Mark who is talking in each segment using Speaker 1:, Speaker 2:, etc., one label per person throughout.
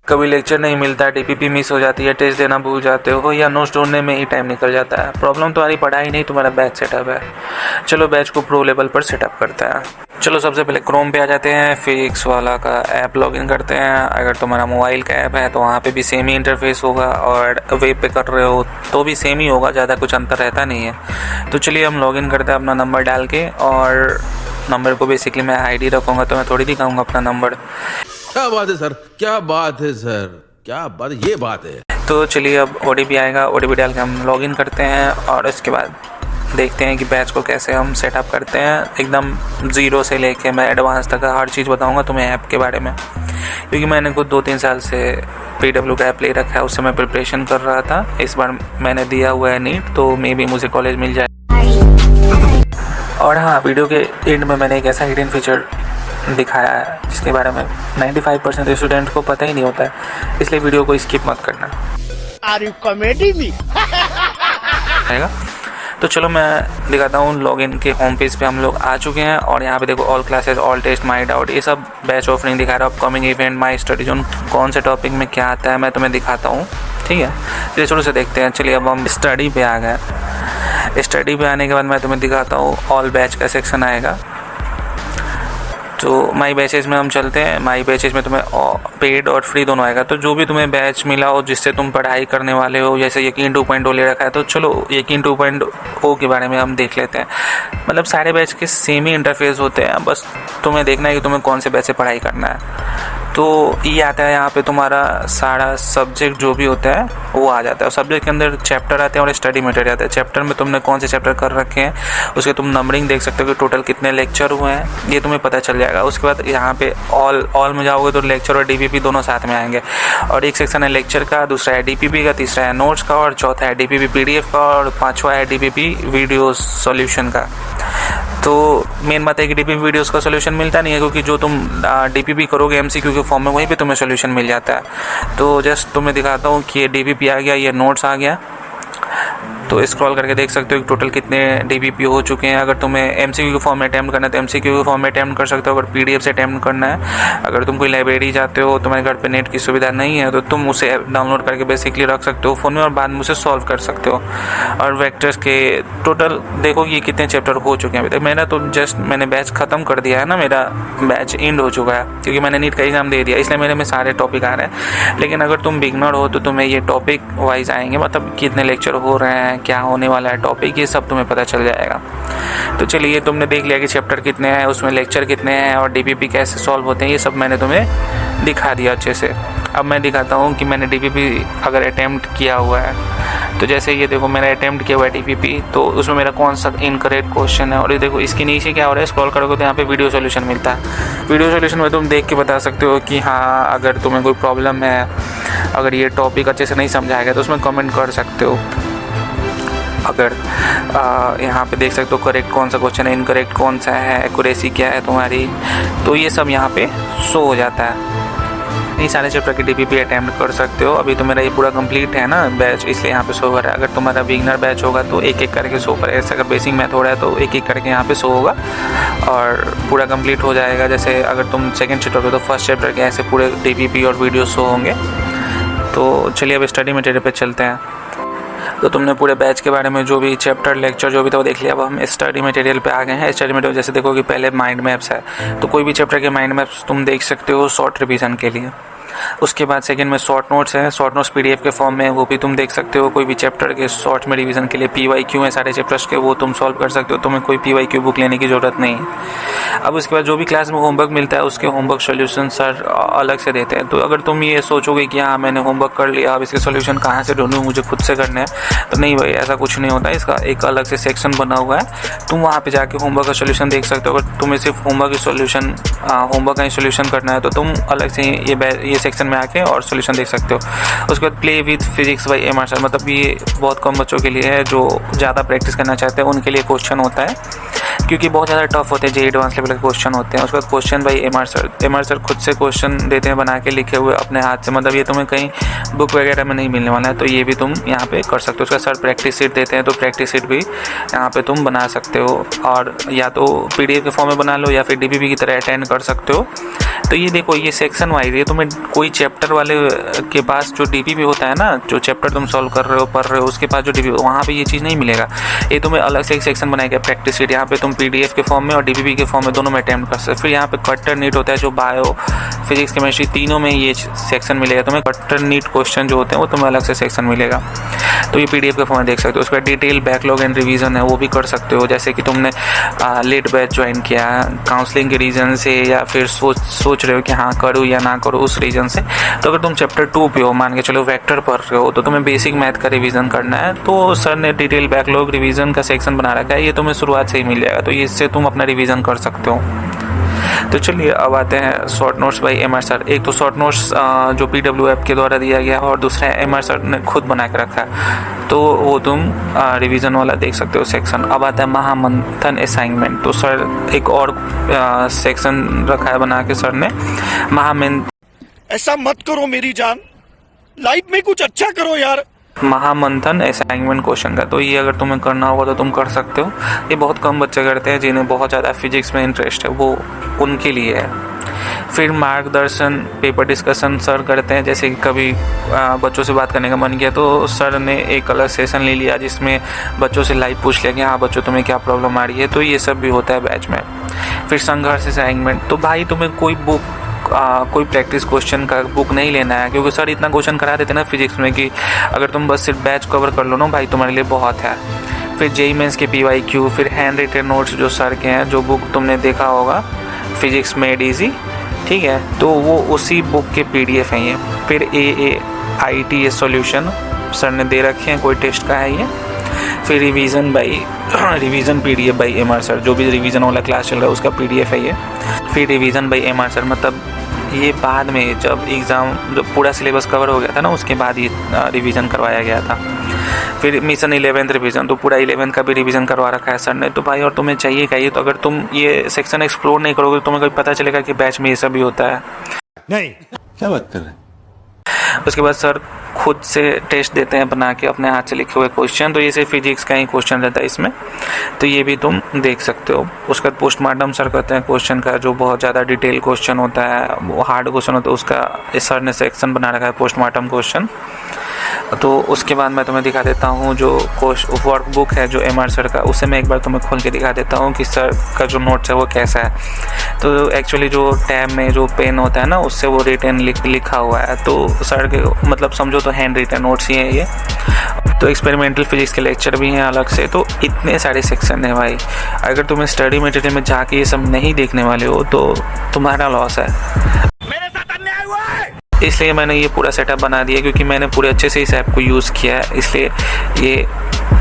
Speaker 1: कभी लेक्चर नहीं मिलता, डीपीपी मिस हो जाती है, टेस्ट देना भूल जाते हो या नोट्स ढूंढने में ही टाइम निकल जाता है। प्रॉब्लम तुम्हारी पढ़ाई नहीं, तुम्हारा बैच सेटअप है। चलो बैच को प्रो लेवल पर सेटअप करते हैं। चलो सबसे पहले क्रोम पे आ जाते हैं, फिजिक्स वाला का ऐप लॉगिन करते हैं। अगर तुम्हारा मोबाइल का ऐप है तो वहाँ पे भी सेम ही इंटरफेस होगा, और वेब पे कर रहे हो तो भी सेम ही होगा, ज़्यादा कुछ अंतर रहता नहीं है। तो चलिए हम लॉगिन करते हैं अपना नंबर डाल के, और नंबर को बेसिकली मैं आईडी रखूँगा, तो मैं थोड़ी दिखाऊँगा अपना नंबर।
Speaker 2: क्या बात है सर, क्या बात है सर, क्या बात, ये बात है।
Speaker 1: तो चलिए अब OTP आएगा, OTP डाल के हम लॉगिन करते हैं, और इसके बाद देखते हैं कि बैच को कैसे हम सेटअप करते हैं। एकदम ज़ीरो से लेके मैं एडवांस तक हर चीज़ बताऊंगा तुम्हें ऐप के बारे में, क्योंकि मैंने खुद 2-3 साल से PW का ऐप ले रखा है, उससे मैं प्रिपरेशन कर रहा था। इस बार मैंने दिया हुआ है नीट, तो मे बी मुझे कॉलेज मिल जाए। और हाँ, वीडियो के एंड में मैंने एक ऐसा हिडन फीचर दिखाया है जिसके बारे में 95% स्टूडेंट को पता ही नहीं होता है, इसलिए वीडियो को स्किप मत करना।
Speaker 3: Are you comedy me?
Speaker 1: आएगा तो चलो मैं दिखाता हूँ। लॉगिन के होम पेज पे हम लोग आ चुके हैं, और यहाँ पे देखो all classes, all test, my doubt, ये सब बैच ऑफरिंग दिखा रहा है। Upcoming event, my study zone, कौन से टॉपिक में क्या आता है मैं तुम्हें दिखाता हूँ, ठीक है। चलिए शुरू से देखते हैं। चलिए अब हम स्टडी पे आ गए। स्टडी पे आने के बाद मैं तुम्हें दिखाता हूँ ऑल बैच का सेक्शन आएगा। तो माई बैचेस में हम चलते हैं। माई बैचेस में तुम्हें पेड और फ्री दोनों आएगा। तो जो भी तुम्हें बैच मिला हो जिससे तुम पढ़ाई करने वाले हो, जैसे यकीन 2.0 ले रखा है, तो चलो यकीन 2.0 के बारे में हम देख लेते हैं। मतलब सारे बैच के सेम ही इंटरफेस होते हैं, बस तुम्हें देखना है कि तुम्हें कौन से बैच से पढ़ाई करना है। तो ये आता है यहाँ पे तुम्हारा सारा सब्जेक्ट जो भी होता है वो आ जाता है। सब्जेक्ट के अंदर चैप्टर आते हैं और स्टडी मटेरियल आता है। चैप्टर में तुमने कौन से चैप्टर कर रखे हैं उसके तुम नंबरिंग देख सकते हो कि टोटल कितने लेक्चर हुए हैं, ये तुम्हें पता चल जाएगा। उसके बाद यहाँ पे ऑल में जाओगे तो लेक्चर और DPP दोनों साथ में आएंगे, और एक सेक्शन है लेक्चर का, दूसरा है DPP का, तीसरा है नोट्स का, और चौथा है DPP PDF का, और पाँचवा है DPP वीडियो सॉल्यूशन का। तो मेन बात है कि DPP वीडियोस का सोल्यूशन मिलता नहीं है, क्योंकि जो तुम DPP करोगे MCQ के फॉर्म में वहीं पे तुम्हें सोल्यूशन मिल जाता है। तो जस्ट तुम्हें दिखाता हूँ कि ये DPP आ गया, ये नोट्स आ गया। तो स्क्रॉल करके देख सकते हो कि टोटल कितने DPP हो चुके हैं। अगर तुम्हें MCQ के फॉर्म में अटैम्प्ट करना है तो MCQ के फॉर्म में अटैम्प्ट कर सकते हो। अगर PDF से अटैम्प्ट करना है, अगर तुम कोई लाइब्रेरी जाते हो, तुम्हारे घर पे नेट की सुविधा नहीं है, तो तुम उसे डाउनलोड करके बेसिकली रख सकते हो फ़ोन में, और बाद में उसे सॉल्व कर सकते हो। और वेक्टर्स के टोटल देखो कि कितने चैप्टर हो चुके हैं अभी तक। मेरा तो जस्ट मैंने बैच ख़त्म कर दिया है ना, मेरा बैच एंड हो चुका है, क्योंकि मैंने नीट का एग्ज़ाम दे दिया, इसलिए मेरे में सारे टॉपिक आ रहे हैं। लेकिन अगर तुम बिगनर हो तो तुम्हें ये टॉपिक वाइज आएंगे, मतलब कितने लेक्चर हो रहे हैं, क्या होने वाला है टॉपिक, ये सब तुम्हें पता चल जाएगा। तो चलिए तुमने देख लिया कि चैप्टर कितने हैं, उसमें लेक्चर कितने हैं, और DPP कैसे सॉल्व होते हैं, ये सब मैंने तुम्हें दिखा दिया अच्छे से। अब मैं दिखाता हूँ कि मैंने DPP अगर अटैम्प्ट किया हुआ है, तो जैसे ये देखो मैंने अटैम्प्ट किया हुआ है DPP, तो उसमें मेरा कौन सा इनकरेक्ट क्वेश्चन है। और ये देखो इसके नीचे क्या हो रहा है, स्क्रॉल करोगे तो यहाँ पे वीडियो सॉल्यूशन मिलता है। वीडियो सॉल्यूशन में तुम देख के बता सकते हो कि हाँ, अगर तुम्हें कोई प्रॉब्लम है, अगर ये टॉपिक अच्छे से नहीं समझाएगा तो उसमें कमेंट कर सकते हो। अगर यहाँ पे देख सकते हो करेक्ट कौन सा क्वेश्चन है, इनकरेक्ट कौन सा है, एक्यूरेसी क्या है तुम्हारी, तो ये सब यहाँ पे शो हो जाता है। ये सारे चैप्टर की DPP अटैम्प्ट कर सकते हो। अभी तो मेरा ये पूरा कंप्लीट है ना बैच, इसलिए यहाँ पे शो कर रहा है। अगर तुम्हारा बिगनर बैच होगा तो एक एक करके शो करेगा, ऐसा अगर बेसिक मेथड है तो एक एक करके यहाँ पे शो होगा और पूरा कंप्लीट हो जाएगा। जैसे अगर तुम सेकंड चैप्टर हो तो फर्स्ट चैप्टर के ऐसे पूरे DPP और वीडियो शो होंगे। तो चलिए अब स्टडी मटेरियल पे चलते हैं। तो तुमने पूरे बैच के बारे में जो भी चैप्टर लेक्चर जो भी था वो देख लिया। अब हम स्टडी मटेरियल पे आ गए हैं। स्टडी मटेरियल जैसे देखो कि पहले माइंड मैप्स है, तो कोई भी चैप्टर के माइंड मैप्स तुम देख सकते हो शॉर्ट रिवीजन के लिए। उसके बाद सेकंड में शॉर्ट नोट्स है, शॉर्ट नोट्स PDF के फॉर्म में, वो भी तुम देख सकते हो। कोई भी चैप्टर के शॉर्ट में रिवीजन के लिए PYQ है सारे चैप्टर्स के, वो तुम सॉल्व कर सकते हो, तुम्हें कोई PYQ बुक लेने की ज़रूरत नहीं है। अब उसके बाद जो भी क्लास में होमवर्क मिलता है उसके होमवर्क सोल्यूशन सर अलग से देते हैं। तो अगर तुम ये सोचोगे कि हाँ मैंने होमवर्क कर लिया, अब इसके सोल्यूशन कहाँ से ढूंढूँ, मुझे खुद से करना है, तो नहीं भाई, ऐसा कुछ नहीं होता है। इसका एक अलग से सेक्शन बना हुआ है, तुम वहाँ पर जाके होमवर्क का सोल्यूशन देख सकते हो। अगर तुम्हें सिर्फ होमवर्क का ही सोल्यूशन करना है तो तुम अलग से ये सेक्शन में आके और सोल्यूशन देख सकते हो। उसके बाद play with physics bye MR sir, मतलब ये बहुत कम बच्चों के लिए है जो ज़्यादा प्रैक्टिस करना चाहते हैं, उनके लिए क्वेश्चन होता है, क्योंकि बहुत ज़्यादा टफ होते हैं, एडवांस लेवल के क्वेश्चन होते हैं। उसके बाद क्वेश्चन बाय MR सर खुद से क्वेश्चन देते हैं बना के लिखे हुए अपने हाथ से, मतलब ये तुम्हें कहीं बुक वगैरह में नहीं मिलने वाला है, तो ये भी तुम यहाँ पे कर सकते हो। उसका सर प्रैक्टिस सीट देते हैं, तो प्रैक्टिस सीट भी यहाँ पे तुम बना सकते हो, और या तो PDF के फॉर्म में बना लो या फिर DPP की तरह अटेंड कर सकते हो। तो ये देखो, ये सेक्शन वाइज, ये तुम्हें कोई चैप्टर वाले के पास जो डीपीपी होता है ना, जो चैप्टर तुम सॉल्व कर रहे हो, पढ़ रहे हो, उसके पास जो डीपीपी, वहाँ पे ये चीज़ नहीं मिलेगा। ये तुम्हें अलग से एक सेक्शन बनाया गया प्रैक्टिस शीट, यहाँ पे तुम पीडीएफ के फॉर्म में और डीपीपी के फॉर्म में दोनों में अटेम्प्ट कर सकते हो। फिर यहाँ पे कट्टर नीट होता है, जो बायो, फिजिक्स, केमिस्ट्री तीनों में ये सेक्शन मिलेगा तुम्हें। कट्टर नीट क्वेश्चन जो होते हैं वो तुम्हें अलग से सेक्शन मिलेगा, तो ये पीडीएफ के फॉर्म में देख सकते हो। उसका डिटेल बैकलॉग एंड रिवीजन है, वो भी कर सकते हो। जैसे कि तुमने लेट बैच ज्वाइन किया काउंसलिंग के रीज़न से, या फिर सोच रहे हो कि हाँ करूँ या ना करूँ उस रीज़न से, तो अगर तुम चैप्टर 2 पे हो, मान के चलो वेक्टर पढ़ रहे हो, तो तुम्हें बेसिक मैथ का रिवीजन करना है, तो सर ने डिटेल बैकलॉग रिवीजन का सेक्शन बना रखा है, ये तुम्हें शुरुआत से ही मिल जाएगा, तो इससे तुम अपना रिवीजन कर सकते हो। तो चलिए अब आते हैं short notes by MR sir. एक तो शॉर्ट नोट्स जो PWF के द्वारा दिया गया है, और दूसरा एमआर सर ने खुद बना के रखा है, तो वो तुम रिवीजन वाला देख सकते हो सेक्शन। अब आता है महामंथन असाइनमेंट। तो सर एक और सेक्शन रखा है बना के सर ने,
Speaker 3: ऐसा मत करो मेरी जान, लाइफ में कुछ अच्छा करो यार।
Speaker 1: महामंथन असाइनमेंट क्वेश्चन का। तो ये अगर तुम्हें करना होगा तो तुम कर सकते हो। ये बहुत कम बच्चे करते हैं जिन्हें बहुत ज़्यादा फिजिक्स में इंटरेस्ट है, वो उनके लिए है। फिर मार्गदर्शन पेपर डिस्कशन सर करते हैं, जैसे कि कभी बच्चों से बात करने का मन किया तो सर ने एक अलग सेशन ले लिया जिसमें बच्चों से लाइव पूछ लिया कि हाँ बच्चों तुम्हें क्या प्रॉब्लम आ रही है, तो ये सब भी होता है बैच में। फिर संघर्ष असाइनमेंट। तो भाई तुम्हें कोई बुक कोई प्रैक्टिस क्वेश्चन का बुक नहीं लेना है, क्योंकि सर इतना क्वेश्चन करा देते हैं ना फिजिक्स में कि अगर तुम बस सिर्फ बैच कवर कर लो ना भाई, तुम्हारे लिए बहुत है। फिर जेईई मेंस के PYQ, फिर हैंड रिटन नोट्स जो सर के हैं, जो बुक तुमने देखा होगा फिजिक्स मेड इजी, ठीक है, तो वो उसी बुक के PDF हैं ये। फिर AAIT सॉल्यूशन सर ने दे रखे हैं, कोई टेस्ट का है ये। फिर revision PDF by MR sir, जो भी रिवीजन वाला क्लास चल रहा है उसका PDF है ये। फिर रिवीजन बाई एमआर सर, मतलब ये बाद में जब एग्ज़ाम जब पूरा सिलेबस कवर हो गया था ना, उसके बाद ये रिवीजन करवाया गया था। फिर मिशन 11th रिवीजन, तो पूरा 11th का भी रिवीजन करवा रखा है सर ने। तो भाई और तुम्हें चाहिए क्या ये? तो अगर तुम ये सेक्शन एक्सप्लोर नहीं करोगे तो तुम्हें कभी पता चलेगा कि बैच में ये सब भी होता है
Speaker 2: नहीं। क्या बात कर रहे हैं?
Speaker 1: उसके बाद सर खुद से टेस्ट देते हैं बना के अपने हाथ से लिखे हुए क्वेश्चन, तो ये सिर्फ फिजिक्स का ही क्वेश्चन रहता है इसमें, तो ये भी तुम देख सकते हो। उसका पोस्टमार्टम सर करते हैं क्वेश्चन का, जो बहुत ज़्यादा डिटेल क्वेश्चन होता है, वो हार्ड क्वेश्चन होता है, उसका सर ने सेक्शन बना रखा है पोस्टमार्टम क्वेश्चन। तो उसके बाद मैं तुम्हें दिखा देता हूँ जो वर्कबुक है जो एमआर सर का, उसे मैं एक बार तुम्हें खोल के दिखा देता हूँ कि सर का जो नोट्स है वो कैसा है। तो एक्चुअली जो टैब में जो पेन होता है ना, उससे वो रिटन लिखा हुआ है, तो सर के मतलब समझो तो हैंड रिटन नोट्स ही हैं ये। तो एक्सपेरिमेंटल फिजिक्स के लेक्चर भी हैं अलग से। तो इतने सारे सेक्शन हैं भाई, अगर तुम्हें स्टडी मटेरियल में जाके ये सब नहीं देखने वाले हो तो तुम्हारा लॉस है। इसलिए मैंने ये पूरा सेटअप बना दिया, क्योंकि मैंने पूरे अच्छे से इस ऐप को यूज़ किया है, इसलिए ये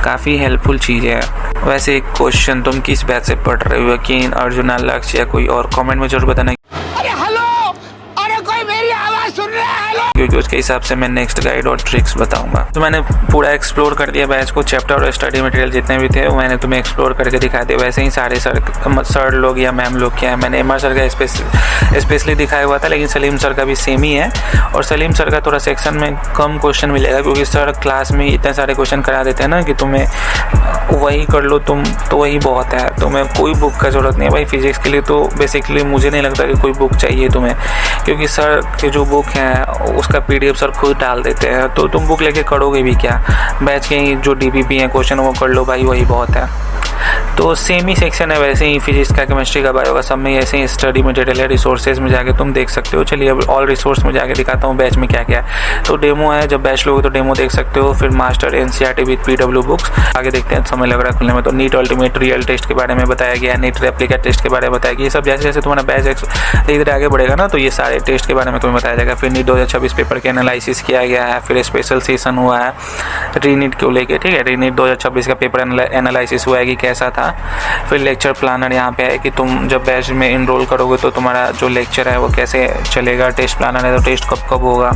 Speaker 1: काफ़ी हेल्पफुल चीज़ है। वैसे एक क्वेश्चन, तुम किस बैच से पढ़ रहे हो, यकीन, अर्जुना, लक्ष्य या कोई और? कमेंट में जरूर बताना, क्योंकि उसके हिसाब से मैं नेक्स्ट गाइड और ट्रिक्स बताऊंगा। तो मैंने पूरा एक्सप्लोर कर दिया बैच को, चैप्टर और स्टडी मटेरियल जितने भी थे वो मैंने तुम्हें एक्सप्लोर करके दिखा दिया। वैसे ही सारे सर लोग या मैम लोग क्या है, मैंने एमआर सर का स्पेशली दिखाया हुआ था, लेकिन सलीम सर का भी सेम ही है। और सलीम सर का थोड़ा सेक्शन में कम क्वेश्चन मिलेगा, क्योंकि सर क्लास में इतने सारे क्वेश्चन करा देते हैं ना कि तुम्हें वही कर लो तुम, तो वही बहुत है। तुम्हें कोई बुक का ज़रूरत नहीं है भाई फिजिक्स के लिए, तो बेसिकली मुझे नहीं लगता कि कोई बुक चाहिए तुम्हें, क्योंकि सर के जो बुक हैं उसका PDF सर खुद डाल देते हैं, तो तुम बुक लेके करोगे भी क्या? बैच के ही जो DPP हैं क्वेश्चन वो कर लो भाई, वही बहुत है। तो सेम ही सेक्शन है वैसे ही फिजिक्स का, केमिस्ट्री का, बायो का, सब में ऐसे ही स्टडी मटेरियल है। रिसोर्सेज में जाके तुम देख सकते हो। चलिए अब ऑल रिसोर्स में जाके दिखाता हूँ बैच में क्या क्या है। तो डेमो है, जब बैच लोगे तो डेमो देख सकते हो। फिर master NCERT with PW books, आगे देखते हैं, समय लग रहा है खुलने में। तो नीट अल्टीमेट रियल टेस्ट के बारे में बताया गया, नीट रेप्लिका टेस्ट के बारे में बताया गया। ये सब जैसे जैसे तुम्हारा बैच धीरे धीरे आगे बढ़ेगा ना, तो ये सारे टेस्ट के बारे में तुम्हें बताया जाएगा। फिर नीट 2026 पेपर के एनालिसिस किया गया है, फिर स्पेशल सेशन हुआ है रीनीट को लेके, ठीक है, रीनीट 2026 का पेपर एनालिसिस हुआ है कि कैसा था। फिर लेक्चर प्लानर यहाँ पे है कि तुम जब बैच में इनरोल करोगे तो तुम्हारा जो लेक्चर है वो कैसे चलेगा। टेस्ट प्लानर है तो टेस्ट कब कब होगा,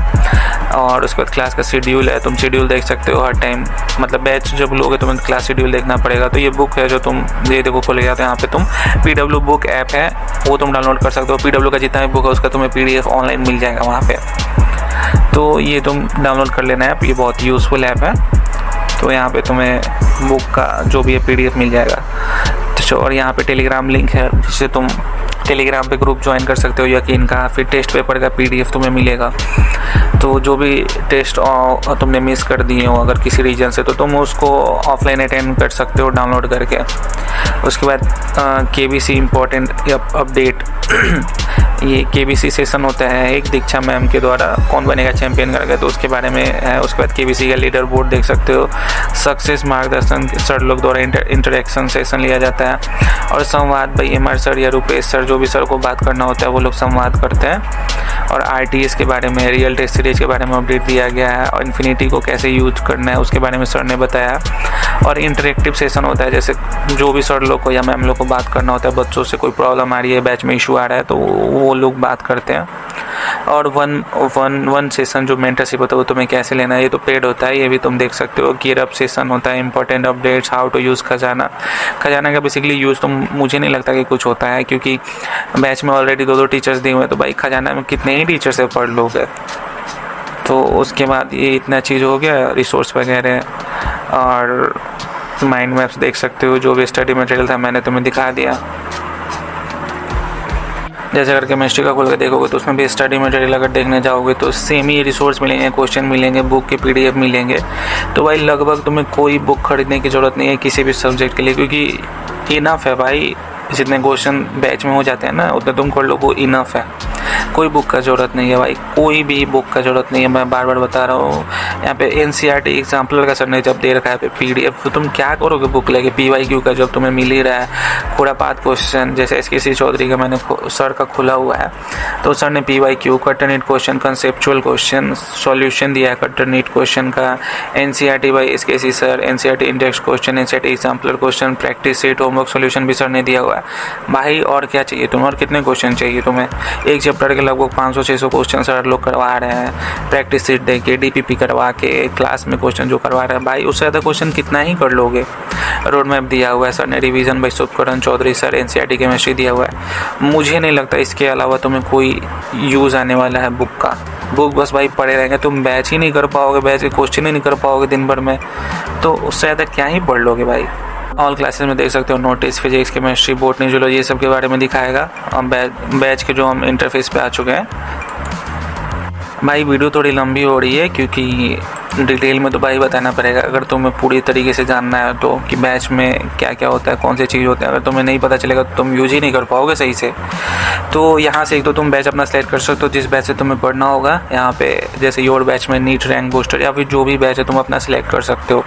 Speaker 1: और उसके बाद क्लास का शेड्यूल है, तुम शेड्यूल देख सकते हो हर टाइम। मतलब बैच जब लोगे तुम्हें क्लास शेड्यूल देखना पड़ेगा। तो ये बुक है जो तुम ये देखो खोल गया, तो यहाँ पे तुम PW बुक ऐप है वो तुम डाउनलोड कर सकते हो। PW का जितना भी बुक है उसका तुम्हें PDF ऑनलाइन मिल जाएगा वहाँ पे, तो ये तुम डाउनलोड कर लेना ऐप, ये बहुत यूज़फुल ऐप है। तो यहाँ पे तुम्हें बुक का जो भी है PDF मिल जाएगा। और यहाँ पे टेलीग्राम लिंक है जिससे तुम टेलीग्राम पे ग्रुप ज्वाइन कर सकते हो यकीन का। फिर टेस्ट पेपर का PDF तुम्हें मिलेगा, तो जो भी टेस्ट तुमने मिस कर दिए हो अगर किसी रीजन से, तो तुम उसको ऑफलाइन अटेंड कर सकते हो डाउनलोड करके। उसके बाद KBC इम्पोर्टेंट अपडेट ये KBC सेशन होता है एक दीक्षा मैम के द्वारा, कौन बनेगा चैंपियन करके, तो उसके बारे में है। उसके बाद KBC का लीडर बोर्ड देख सकते हो। सक्सेस मार्गदर्शन सर लोग द्वारा इंटरेक्शन सेशन लिया जाता है। और संवाद भाई MR सर या रुपेश सर, जो भी सर को बात करना होता है वो लोग संवाद करते हैं। और RTS के बारे में, रियल टेस्ट सीरीज के बारे में अपडेट दिया गया है। और इन्फिनिटी को कैसे यूज करना है उसके बारे में सर ने बताया। और इंटरेक्टिव सेशन होता है, जैसे जो भी सर लोग को या मैम लोग को बात करना होता है, बच्चों से कोई प्रॉब्लम आ रही है, बैच में इशू आ रहा है, तो वो लोग बात करते हैं। और वन सेशन जो मेंटरशिप होता है वो तुम्हें कैसे लेना है, ये तो पेड होता है, ये भी तुम देख सकते हो। गियर अप सेशन होता है, important updates, how to use Khazana का बेसिकली यूज़ तो मुझे नहीं लगता कि कुछ होता है, क्योंकि बैच में ऑलरेडी 2 टीचर्स दिए हुए हैं, तो भाई खजाना में कितने ही टीचर से पढ़ लोगे। तो उसके बाद ये इतना चीज़ हो गया, रिसोर्स वगैरह और माइंड मैप्स देख सकते हो। जो भी स्टडी मटेरियल था मैंने तुम्हें दिखा दिया। जैसे अगर केमिस्ट्री का खोल के देखोगे तो उसमें भी स्टडी मटेरियल अगर देखने जाओगे तो सेम ही रिसोर्स मिलेंगे, क्वेश्चन मिलेंगे, बुक के PDF मिलेंगे। तो भाई लगभग तुम्हें कोई बुक खरीदने की ज़रूरत नहीं है किसी भी सब्जेक्ट के लिए, क्योंकि इनफ है भाई। जितने क्वेश्चन बैच में हो जाते हैं ना उतने तुम कर लो, वो इनफ है। कोई बुक का ज़रूरत नहीं है भाई, कोई भी बुक का ज़रूरत नहीं है। मैं बार बार बता रहा हूँ। यहाँ पे NCERT एग्जाम्पलर का सर ने जब दे रखा है पे PDF, तो तुम क्या करोगे बुक लेके? PYQ का जब तुम्हें मिल ही रहा है खुरापात क्वेश्चन, जैसे SKC चौधरी का मैंने सर का खुला हुआ है, तो सर ने PYQ, कटरनीट क्वेश्चन, कंसेप्चुअल क्वेश्चन, सॉल्यूशन दिया है कटरनीट क्वेश्चन का। NCERT by SKC sir, NCERT index question, NCERT exemplar question, practice set, homework solution भी सर ने दिया हुआ है। भाई और क्या चाहिए तुम्हें? और कितने क्वेश्चन चाहिए तुम्हें? एक चैप्टर के लगभग 500-600 क्वेश्चन सर लोग करवा रहे हैं, प्रैक्टिस सीट दे के, DPP करवा के, क्लास में क्वेश्चन जो करवा रहे हैं। भाई उससे ज़्यादा क्वेश्चन कितना ही कर लोगे। रोड मैप दिया हुआ है सर ने, revision by Supkaran Chaudhary sir, NCERT chemistry दिया हुआ है। मुझे नहीं लगता इसके अलावा तुम्हें कोई यूज़ आने वाला है बुक का। बुक बस भाई पढ़े रहेंगे, तुम बैच ही नहीं कर पाओगे, बैच के क्वेश्चन ही नहीं कर पाओगे दिन भर में, तो उससे ज़्यादा क्या ही पढ़ लोगे भाई। ऑल क्लासेस में देख सकते हो notice, physics, chemistry, botany, zoology, ये सब के बारे में दिखाएगा। बैच के जो हम इंटरफेस पे आ चुके हैं। भाई वीडियो थोड़ी लंबी हो रही है क्योंकि डिटेल में तो भाई बताना पड़ेगा अगर तुम्हें पूरी तरीके से जानना है तो, कि बैच में क्या क्या होता है, कौन सी चीज़ होती है। अगर तुम्हें नहीं पता चलेगा तो तुम यूज ही नहीं कर पाओगे सही से। तो यहाँ से एक तो तुम बैच अपना सेलेक्ट कर सकते हो जिस बैच से तुम्हें पढ़ना होगा। यहाँ पे जैसे योर बैच में नीट रैंक बूस्टर या फिर जो भी बैच है तुम अपना सिलेक्ट कर सकते हो।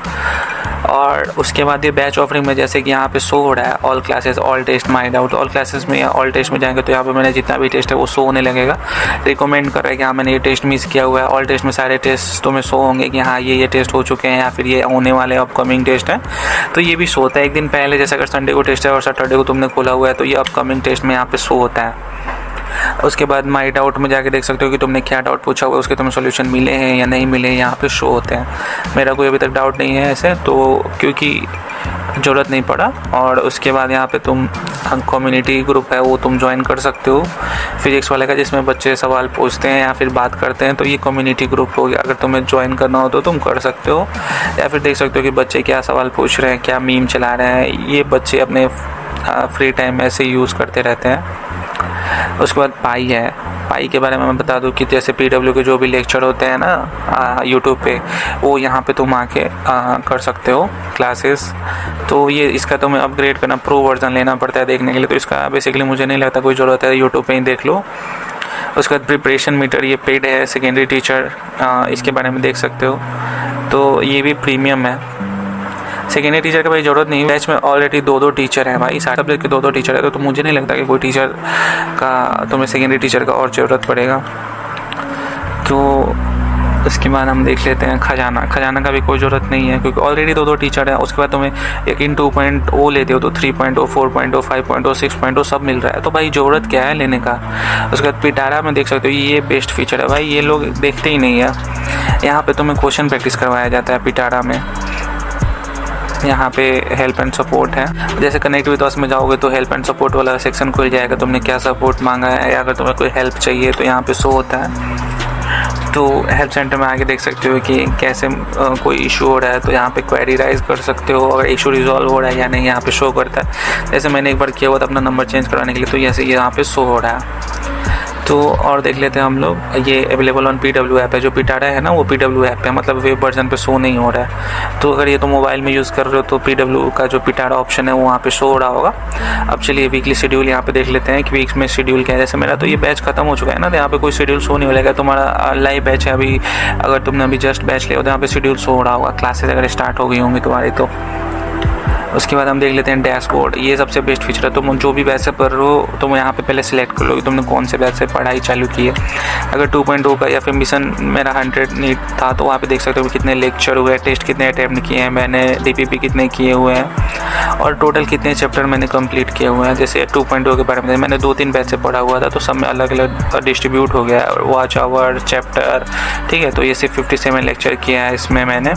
Speaker 1: और उसके बाद ये बैच ऑफरिंग में जैसे कि यहाँ पे शो हो रहा है all classes, all test, my doubt. All classes में या ऑल टेस्ट में जाएंगे तो यहाँ पे मैंने जितना भी टेस्ट है वो शो होने लगेगा। रिकमेंड कर रहा है कि हाँ मैंने ये टेस्ट मिस किया हुआ है। ऑल टेस्ट में सारे टेस्ट तुम्हें शो होंगे कि हाँ ये टेस्ट हो चुके हैं या फिर ये होने वाले अपकमिंग टेस्ट हैं। तो ये भी शो होता है एक दिन पहले, जैसे अगर संडे को टेस्ट है और सैटरडे को तुमने खोला हुआ है तो ये अपकमिंग टेस्ट में यहाँ पे शो होता है। उसके बाद माई डाउट में जाके देख सकते हो कि तुमने क्या डाउट पूछा हुआ है, उसके तुम्हें सॉल्यूशन मिले हैं या नहीं मिले, यहाँ पे शो होते हैं। मेरा कोई अभी तक डाउट नहीं है ऐसे, तो क्योंकि ज़रूरत नहीं पड़ा। और उसके बाद यहाँ पे तुम कम्युनिटी ग्रुप है वो तुम ज्वाइन कर सकते हो फिजिक्स वाले का, जिसमें बच्चे सवाल पूछते हैं या फिर बात करते हैं। तो ये कम्युनिटी ग्रुप हो गया, अगर तुम्हें ज्वाइन करना हो तो तुम कर सकते हो। या फिर देख सकते हो कि बच्चे क्या सवाल पूछ रहे हैं, क्या मीम चला रहे हैं, ये बच्चे अपने फ्री टाइम में ऐसे यूज़ करते रहते हैं। उसके बाद पाई है, पाई के बारे में मैं बता दूं कि जैसे PW के जो भी लेक्चर होते हैं ना यूट्यूब पे, वो यहाँ पे तुम आके कर सकते हो क्लासेस। तो ये इसका तुम्हें अपग्रेड करना, प्रो वर्जन लेना पड़ता है देखने के लिए, तो इसका बेसिकली मुझे नहीं लगता कोई ज़रूरत है, यूट्यूब पे ही देख लो। उसके बाद प्रिपरेशन मीटर, ये पेड है। सेकेंडरी टीचर, इसके बारे में देख सकते हो, तो ये भी प्रीमियम है। सेकेंडरी टीचर का भाई ज़रूरत नहीं है, बैच में ऑलरेडी 2 टीचर हैं भाई, सारे सब्जेक्ट के 2 टीचर है, तो मुझे नहीं लगता कि कोई टीचर का तुम्हें सेकेंडरी टीचर का और ज़रूरत पड़ेगा। तो उसके बाद हम देख लेते हैं खजाना का भी कोई ज़रूरत नहीं है क्योंकि ऑलरेडी 2 टीचर है। उसके बाद तुम्हें यकीन 2.0 लेते हो तो 3.0, 4.0, 5.0, 6.0 सब मिल रहा है, तो भाई ज़रूरत क्या है लेने का। उसके बाद पिटारा में देख सकते हो, ये बेस्ट फीचर है भाई, ये लोग देखते ही नहीं है। यहाँ पर तुम्हें क्वेश्चन प्रैक्टिस करवाया जाता है पिटारा में। यहाँ पे हेल्प एंड सपोर्ट है, जैसे कनेक्ट विद अस में जाओगे तो हेल्प एंड सपोर्ट वाला सेक्शन खुल जाएगा, तुमने क्या सपोर्ट मांगा है या अगर तुम्हें कोई हेल्प चाहिए तो यहाँ पे शो होता है। तो हेल्प सेंटर में आके देख सकते हो कि कैसे कोई इशू हो रहा है, तो यहाँ पे क्वेरी राइज कर सकते हो। अगर इशू रिजॉल्व हो रहा है या नहीं यहाँ पे शो करता है। जैसे मैंने एक बार किया हुआ था अपना नंबर चेंज कराने के लिए, तो जैसे यहाँ पे शो हो रहा है। तो और देख लेते हैं हम लोग, ये अवेलेबल ऑन PW ऐप है। जो पिटारा है ना वो PW ऐप है, मतलब वेब वर्जन पे शो नहीं हो रहा है। तो अगर ये तो मोबाइल में यूज़ कर रहे हो तो PW का जो पिटारा ऑप्शन है वो वहाँ पे शो हो रहा होगा। अब चलिए वीकली शेड्यूल यहाँ पे देख लेते हैं कि वीक्स में शेड्यूल क्या है। जैसे मेरा तो ये बैच खत्म हो चुका है ना, तो यहाँ पे कोई शेड्यूल शो नहीं हो रहेगा। तुम्हारा लाइव बैच है अभी, अगर तुमने अभी जस्ट बैच लिया हो तो यहाँ पे शेड्यूल शो हो रहा होगा, क्लासेस अगर स्टार्ट हो गई होंगी तुम्हारी तो। उसके बाद हम देख लेते हैं डैशबोर्ड। ये सबसे बेस्ट फीचर है। तुम जो भी बैच से पढ़ रहे हो तुम यहाँ पे पहले सिलेक्ट कर लो कि तुमने कौन से बैच से पढ़ाई चालू की है। अगर 2.0 का या फिर मिशन मेरा 100 नीट था तो वहाँ पे देख सकते हो कितने लेक्चर हुए, टेस्ट कितने अटैम्प्ट किए हैं मैंने, DPP कितने किए हुए हैं और टोटल कितने चैप्टर मैंने कंप्लीट किए हुए हैं। जैसे 2.0 के बारे में मैंने 2-3 बैच से पढ़ा हुआ था तो सब में अलग अलग डिस्ट्रीब्यूट हो गया है, वॉच आवर, चैप्टर, ठीक है। तो ये सिर्फ 57 लेक्चर किया है इसमें मैंने।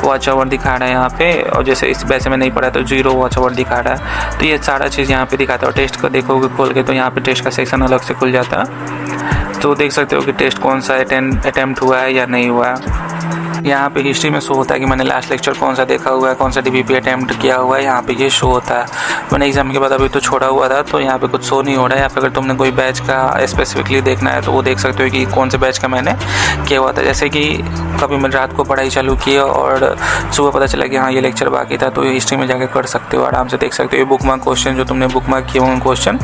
Speaker 1: वॉच आवर दिखा रहा है यहाँ पे, और जैसे इस बैच में नहीं पढ़ा तो 0 वॉच आवर दिखा रहा है। तो ये सारा चीज़ यहाँ पे दिखाता है। और टेस्ट को देखोगे खोल के तो यहाँ पे टेस्ट का सेक्शन अलग से खुल जाता है। तो देख सकते हो कि टेस्ट कौन सा अटेम्प्ट हुआ है या नहीं हुआ है। यहाँ पे हिस्ट्री में शो होता है कि मैंने लास्ट लेक्चर कौन सा देखा हुआ है, कौन सा DPP अटैम्प्ट किया हुआ है, यहाँ पे ये शो होता है। मैंने एग्जाम के बाद अभी तो छोड़ा हुआ था तो यहाँ पे कुछ शो नहीं हो रहा है। या फिर अगर तुमने कोई बैच का स्पेसिफिकली देखना है तो वो देख सकते हो कि कौन से बैच का मैंने किया हुआ था। जैसे कि कभी मैंने रात को पढ़ाई चालू की और सुबह पता चला कि हाँ ये लेक्चर बाकी था, तो हिस्ट्री में जाकर कर सकते हो, आराम से देख सकते हो। ये बुकमार्क क्वेश्चन जो तुमने बुकमार्क किए होंगे क्वेश्चन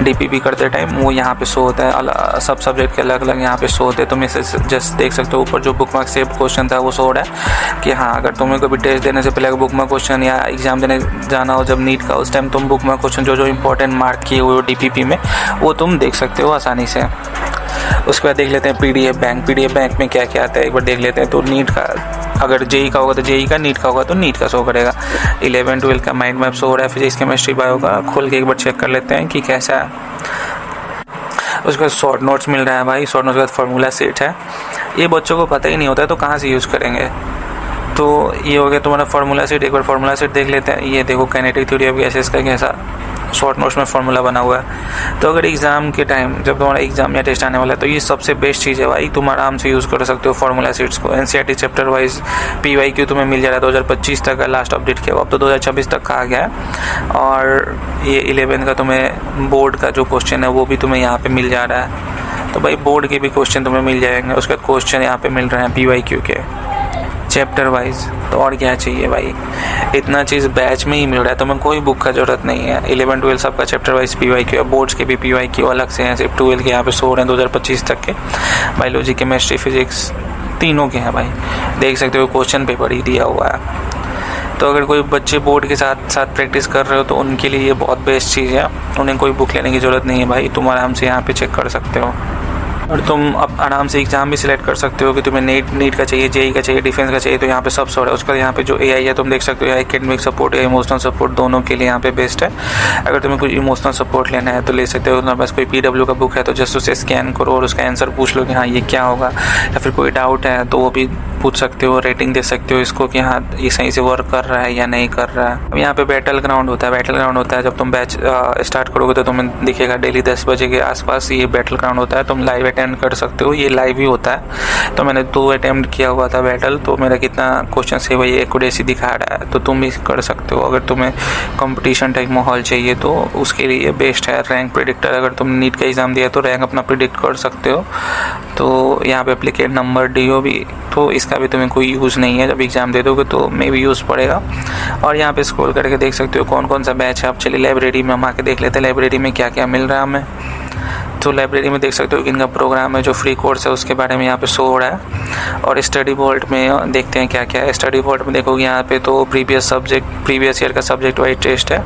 Speaker 1: DPP करते टाइम वो यहाँ पे शो होता है। सब सब्जेक्ट के अलग अलग यहाँ पे शो होते हैं। तुम इसे जस्ट देख सकते हो ऊपर जो बुकमार्क सेव क्वेश्चन था वो शो हो रहा है कि हाँ अगर तुम्हें कभी टेस्ट देने से पहले अगर बुकमार्क क्वेश्चन या एग्जाम देने जाना हो जब नीट का, उस टाइम तुम बुकमार्क क्वेश्चन जो इंपॉर्टेंट मार्क किए हुए हो DPP में वो तुम देख सकते हो आसानी से। उसके बाद देख लेते हैं PDF बैंक में क्या क्या आता है एक बार देख लेते हैं। तो नीट का अगर JEE का होगा तो JEE का, नीट का होगा तो नीट का शो करेगा। 11-12 का माइंड मैप शो हो रहा है। फिजिक्स केमिस्ट्री बायो का खोल के एक बार चेक कर लेते हैं कि कैसा है। उसके बाद शॉर्ट नोट्स मिल रहा है भाई। शॉर्ट नोट्स के बाद फार्मूला सेट है। ये बच्चों को पता ही नहीं होता है तो कहाँ से यूज़ करेंगे। तो ये हो गया तुम्हारा फार्मूला सेट। एक बार फार्मूला सेट देख लेते हैं। ये देखो काइनेटिक थ्योरी ऑफ गैसेस का कैसा शॉर्ट नोट्स में फार्मूला बना हुआ है। तो अगर एग्ज़ाम के टाइम जब तुम्हारा एग्जाम या टेस्ट आने वाला है तो ये सबसे बेस्ट चीज़ है भाई। तुम आराम से यूज़ कर सकते हो फार्मूला सेट्स को। NCERT चैप्टर वाइज PYQ तुम्हें मिल जा रहा है 2025 तक का, लास्ट अपडेट किया हुआ। अब तो 2026 तक का आ गया है। और ये 11 का तुम्हें बोर्ड का जो क्वेश्चन है वो भी तुम्हें यहाँ पे मिल जा रहा है। तो भाई बोर्ड के भी क्वेश्चन तुम्हें मिल जाएंगे। उसके बाद क्वेश्चन यहाँ पे मिल रहे हैं PYQ के चैप्टर वाइज। तो और क्या चाहिए भाई, इतना चीज़ बैच में ही मिल रहा है, तुम्हें कोई बुक का ज़रूरत नहीं है। 11-12 सबका चैप्टर वाइज PYQ है। बोर्ड्स के भी PYQ अलग से हैं, सिर्फ 12 के यहाँ पे शो रहे हैं 2025 तक के। बायोलॉजी, केमिस्ट्री, फिजिक्स तीनों के हैं भाई। देख सकते हो क्वेश्चन पेपर ही दिया हुआ है। तो अगर कोई बच्चे बोर्ड के साथ साथ प्रैक्टिस कर रहे हो तो उनके लिए ये बहुत बेस्ट चीज़ है। उन्हें कोई बुक लेने की ज़रूरत नहीं है भाई, तुम आराम से यहाँ पे चेक कर सकते हो। और तुम अब आराम से एग्जाम भी सिलेक्ट कर सकते हो कि तुम्हें नीट का चाहिए, JEE का चाहिए, डिफेंस का चाहिए, तो यहाँ पे सब सो रहा है। उसका यहाँ पे जो AI है तुम देख सकते हो, एकेडमिक सपोर्ट या इमोशनल सपोर्ट दोनों के लिए यहाँ पे बेस्ट है। अगर तुम्हें कुछ इमोशनल सपोर्ट लेना है तो ले सकते हो। तुम्हारे पास कोई PW का बुक है तो जस्ट उसे स्कैन करो और उसका आंसर पूछ लो कि हाँ ये क्या होगा। या फिर कोई डाउट है तो वो भी पूछ सकते हो, रेटिंग दे सकते हो इसको कि हाँ ये सही से वर्क कर रहा है या नहीं कर रहा है। अब यहाँ पे बैटल ग्राउंड होता है। जब तुम बैच स्टार्ट करोगे तो तुम्हें दिखेगा डेली 10 बजे के आसपास ये बैटल ग्राउंड होता है। तुम लाइव अटेंड कर सकते हो, ये लाइव ही होता है। तो मैंने 2 अटेम्प्ट किया हुआ था बैटल, तो मेरा कितना क्वेश्चन से वही एक्यूरेसी दिखा रहा है। तो तुम भी कर सकते हो। अगर तुम्हें कंपटीशन टाइप माहौल चाहिए तो उसके लिए बेस्ट है रैंक प्रेडिक्टर। अगर तुमने नीट का एग्ज़ाम दिया तो रैंक अपना प्रिडिक्ट कर सकते हो। तो यहाँ पे एप्लीकेट नंबर DO भी, तो इसका भी तुम्हें कोई यूज़ नहीं है। जब एग्ज़ाम दे दोगे तो मे भी यूज़ पड़ेगा। और यहाँ पे स्क्रॉल करके देख सकते हो कौन कौन सा बैच है। अब चलिए लाइब्रेरी में हम आके देख लेते हैं लाइब्रेरी में क्या क्या मिल रहा है हमें। तो लाइब्रेरी में देख सकते हो कि इनका प्रोग्राम है जो फ्री कोर्स है उसके बारे में यहाँ पे शो हो रहा है। और स्टडी वॉल्ट में देखते हैं क्या क्या है। स्टडी वॉल्ट में देखोगे यहाँ पे तो प्रीवियस ईयर का सब्जेक्ट वाइज टेस्ट है।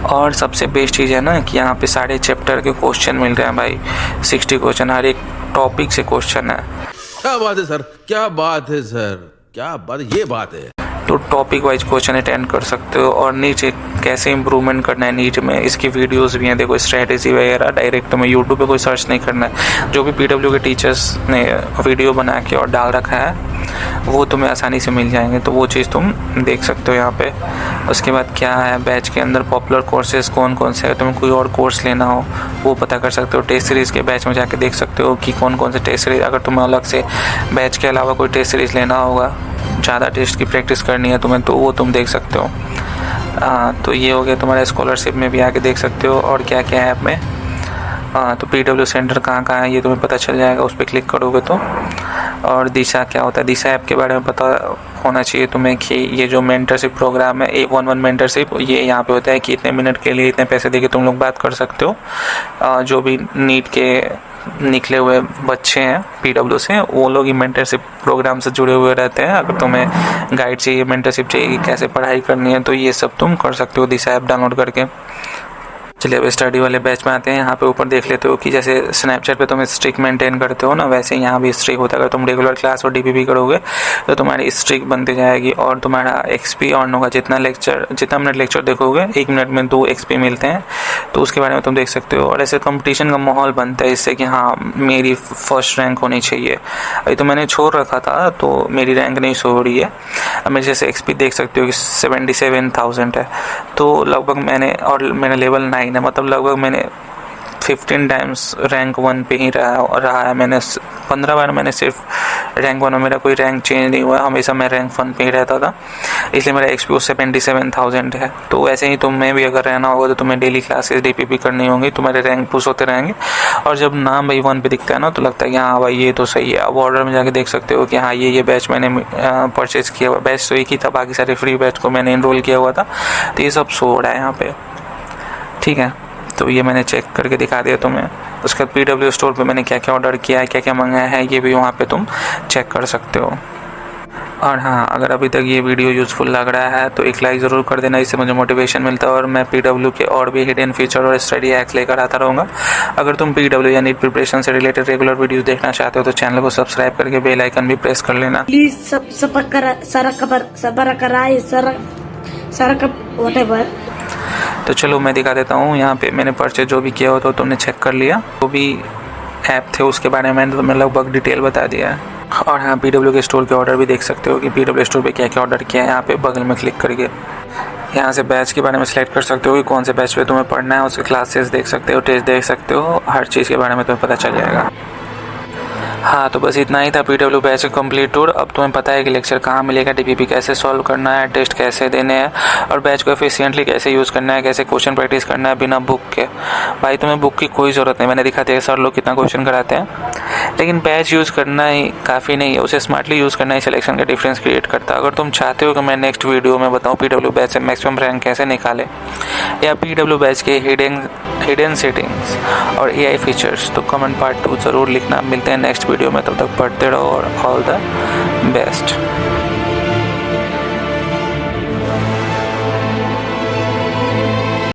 Speaker 1: और सबसे बेस्ट चीज़ है ना कि यहाँ पे सारे चैप्टर के क्वेश्चन मिल रहे हैं भाई। 60 क्वेश्चन, हर एक टॉपिक से क्वेश्चन है।
Speaker 2: क्या बात है सर, क्या बात है सर, क्या बात, ये बात है।
Speaker 1: तो टॉपिक वाइज क्वेश्चन अटेंड कर सकते हो। और नीचे कैसे इंप्रूवमेंट करना है नीट में, इसकी वीडियोस भी हैं। देखो स्ट्रेटेजी वगैरह डायरेक्ट तुम्हें यूट्यूब पे कोई सर्च नहीं करना है। जो भी PW के टीचर्स ने वीडियो बना के और डाल रखा है वो तुम्हें आसानी से मिल जाएंगे, तो वो चीज़ तुम देख सकते हो यहाँ पे। उसके बाद क्या है, बैच के अंदर पॉपुलर कोर्सेज कौन कौन से है, तुम्हें कोई और कोर्स लेना हो वो पता कर सकते हो। टेस्ट सीरीज़ के बैच में जाके देख सकते हो कि कौन कौन से टेस्ट सीरीज़, अगर तुम्हें अलग से बैच के अलावा कोई टेस्ट सीरीज़ लेना होगा, ज़्यादा टेस्ट की प्रैक्टिस करनी है तुम्हें, तो वो तुम देख सकते हो। तो ये हो गया तुम्हारे स्कॉलरशिप में भी आके देख सकते हो। और क्या क्या है ऐप में, तो PW सेंटर कहाँ कहाँ है ये तुम्हें पता चल जाएगा उस पर क्लिक करोगे तो। और दिशा क्या होता है, दिशा ऐप के बारे में पता होना चाहिए तुम्हें कि ये जो मेंटरशिप प्रोग्राम है, 1-1 मेंटरशिप, ये यहाँ पे होता है कि इतने मिनट के लिए इतने पैसे देके तुम लोग बात कर सकते हो। जो भी नीट के निकले हुए बच्चे हैं PW से, वो लोग ही मेंटरशिप प्रोग्राम से जुड़े हुए रहते हैं। अगर तुम्हें गाइड चाहिए, मेंटरशिप चाहिए कि कैसे पढ़ाई करनी है, तो ये सब तुम कर सकते हो दिशा ऐप डाउनलोड करके। चलिए अब स्टडी वाले बैच में आते हैं। यहाँ पे ऊपर देख लेते हो कि जैसे स्नैपचैट पे तुम स्ट्रिक मेंटेन करते हो ना, वैसे यहाँ भी स्ट्रिक होता है। अगर तुम रेगुलर क्लास और DPP करोगे तो तुम्हारी स्ट्रिक बनती जाएगी और तुम्हारा XP ऑन होगा। जितना मिनट लेक्चर देखोगे 1 मिनट में 2 XP मिलते हैं, तो उसके बारे में तुम देख सकते हो। और ऐसे कंपटीशन का माहौल बनता है इससे कि हाँ मेरी फर्स्ट रैंक होनी चाहिए। अभी तो मैंने छोड़ रखा था तो मेरी रैंक नहीं शो हो रही है। अब मेरे जैसे XP देख सकते हो कि 77,000 है, तो लगभग मैंने, और मेरा लेवल 9 है, मतलब लगभग मैंने 15 टाइम्स रैंक 1 पे ही रहा है। मैंने 15 बार मैंने सिर्फ रैंक 1 में, मेरा कोई रैंक चेंज नहीं हुआ, हमेशा मैं रैंक 1 पे ही रहता था, इसलिए मेरा XP 77,000 है। तो ऐसे ही तुम्हें भी अगर रहना होगा तो तुम्हें डेली क्लासेस DPP करनी होंगी, तुम्हारे रैंक पुश होते रहेंगे। और जब नाम भाई 1 पे दिखता है ना, तो लगता है कि हाँ भाई ये तो सही है। अब ऑर्डर में जाके देख सकते हो कि हाँ ये बैच मैंने परचेज़ किया हुआ। बैच तो एक ही था, बाकी सारे फ्री बैच को मैंने इनरोल किया हुआ था, तो ये सब शो हो रहा है यहाँ पे, ठीक है। तो ये मैंने चेक करके दिखा दिया तुम्हें। उसके बाद PW स्टोर पे मैंने क्या क्या ऑर्डर किया है, क्या क्या मंगाया है, ये भी वहाँ पे तुम चेक कर सकते हो। और हाँ, अगर अभी तक ये वीडियो यूज़फुल लग रहा है तो एक लाइक ज़रूर कर देना, इससे मुझे मोटिवेशन मिलता है और मैं PW के और भी हिडन फीचर और स्टडी हैक्स लेकर आता रहूँगा। अगर तुम PW या नीट प्रिपरेशन से रिलेटेड रेगुलर वीडियोस देखना चाहते हो तो चैनल को सब्सक्राइब करके बेल आइकन भी प्रेस कर लेना।
Speaker 4: Please whatever.
Speaker 1: तो चलो मैं दिखा देता हूँ। यहाँ पे मैंने परचेज जो भी किया हो तो तुमने चेक कर लिया, जो भी ऐप थे उसके बारे में मैंने तुम्हें लगभग डिटेल बता दिया है। और हाँ, PW के स्टोर के ऑर्डर भी देख सकते हो कि PW स्टोर पे क्या क्या ऑर्डर किया है। यहाँ पे बगल में क्लिक करके यहाँ से बैच के बारे में सिलेक्ट कर सकते हो कि कौन से बैच पे तुम्हें पढ़ना है, उसके क्लासेस देख सकते हो, टेस्ट देख सकते हो, हर चीज़ के बारे में तुम्हें पता चल जाएगा। हाँ, तो बस इतना ही था PW बैच का कंप्लीट टूर। अब तुम्हें पता है कि लेक्चर कहाँ मिलेगा, DPP कैसे सॉल्व करना है, टेस्ट कैसे देने हैं और बैच को एफिशिएंटली कैसे यूज़ करना है, कैसे क्वेश्चन प्रैक्टिस करना है बिना बुक के। भाई तुम्हें बुक की कोई ज़रूरत नहीं, मैंने दिखा दिया सर लोग कितना क्वेश्चन कराते हैं। लेकिन बैच यूज़ करना ही काफ़ी नहीं है, उसे स्मार्टली यूज़ करना ही सिलेक्शन का डिफरेंस क्रिएट करता है। अगर तुम चाहते हो कि मैं नेक्स्ट वीडियो में बताऊँ PW बैच से मैक्सिमम रैंक कैसे निकाले या PW बैच के हिडन सेटिंग्स और AI फीचर्स, तो कमेंट पार्ट 2 ज़रूर लिखना। मिलते हैं नेक्स्ट वीडियो में, तब तक पढ़ते रहो और ऑल द बेस्ट।